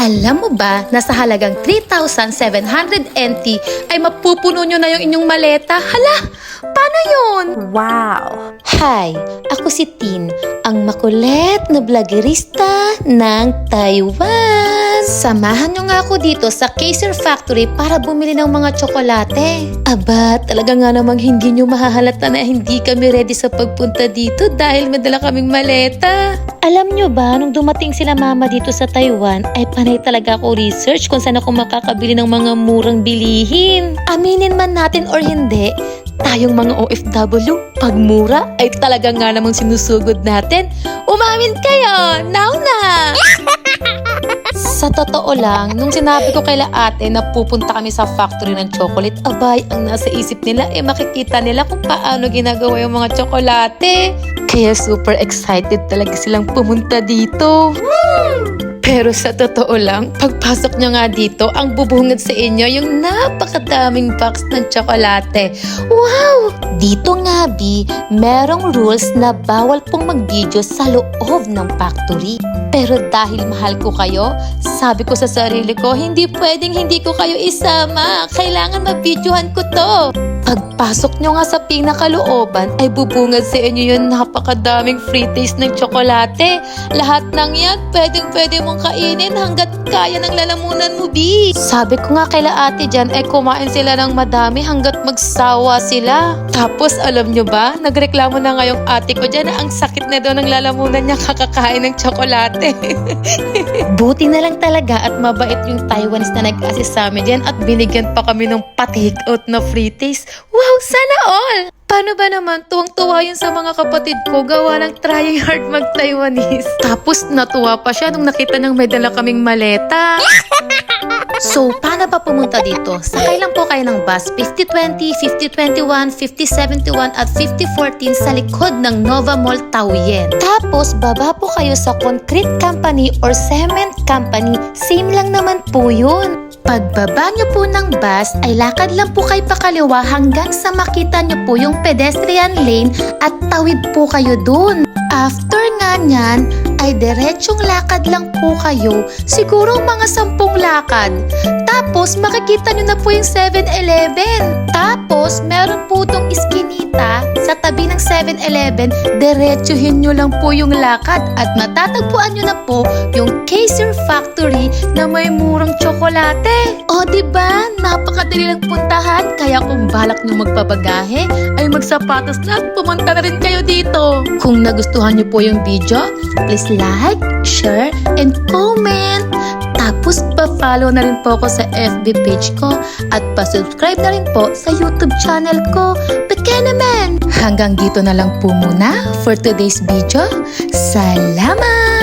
Alam mo ba na sa halagang 3,700 NT ay mapupuno nyo na yung inyong maleta? Hala, paano yun? Wow! Hi, ako si Tin, ang makulit na vloggerista ng Taiwan. Samahan nyo nga ako dito sa Kaiser Factory para bumili ng mga tsokolate. Aba, talaga nga namang hindi nyo mahahalata na hindi kami ready sa pagpunta dito dahil madala kaming maleta. Alam nyo ba, nung dumating sila mama dito sa Taiwan, ay panay talaga ako research kung saan ako makakabili ng mga murang bilihin. Aminin man natin or hindi, tayong mga OFW, pag mura ay talaga nga namang sinusugod natin. Umamin kayo! Now na! Sa totoo lang, nung sinabi ko kay ate na pupunta kami sa factory ng chocolate, abay, ang nasa isip nila makikita nila kung paano ginagawa yung mga tsokolate. Kaya super excited talaga silang pumunta dito. Pero sa totoo lang, pagpasok nyo nga dito, ang bubungad sa inyo yung napakadaming box ng tsokolate. Wow! Dito nga, Bi, merong rules na bawal pong mag-video sa loob ng factory. Pero dahil mahal ko kayo, sabi ko sa sarili ko, hindi pwedeng hindi ko kayo isama. Kailangan mabidyohan ko to. Pagpasok nyo nga sa pinakalooban ay bubungad sa inyo yung napakadaming free taste ng tsokolate. Lahat ng yan, pwede mong kainin hanggat kaya ng lalamunan mo, Bi. Sabi ko nga kay ate dyan, kumain sila ng madami hanggat magsawa sila. Tapos alam nyo ba, nagreklamo na nga yung ate ko dyan na ang sakit na daw ng lalamunan niya kakakain ng tsokolate. Buti na lang talaga at mabait yung Taiwanese na nag-assist sa amin dyan at binigyan pa kami ng pa-take out na free taste. Wow, sana all! Paano ba naman, tuwang-tuwa yun sa mga kapatid ko, gawa ng trying hard mag-Taiwanese. Tapos natuwa pa siya nung nakita niyang may dala kaming maleta. So, paano ba pumunta dito? Sakay lang po kayo ng bus 5020, 5021, 5071 at 5014 sa likod ng Nova Mall Taoyuan. Tapos, baba po kayo sa concrete company or cement company. Same lang naman po yun. Pagbaba nyo po ng bus, ay lakad lang po kayo pakaliwa hanggang sa makita nyo po yung pedestrian lane at tawid po kayo dun. After nga nyan, ay diretsong lakad lang po kayo, siguro mga 10 lakad. Tapos makikita nyo na po yung 7-Eleven. Tapos meron po tong iskinita sa tabi ng 7-Eleven, diretsuhin nyo lang po yung lakad at matatagpuan nyo na po yung Kaiser Factory na may murang tsokolate. O diba, napakadali lang puntahan, kaya kung balak nyo magpabagahe, ay magsapatos na at pumunta na rin kayo dito. Kung nagustuhan nyo po yung video, please like, share, and comment. Tapos pa-follow na rin po ako sa FB page ko at pa-subscribe na rin po sa YouTube channel ko. Baka naman! Hanggang dito na lang po muna for today's video. Salamat!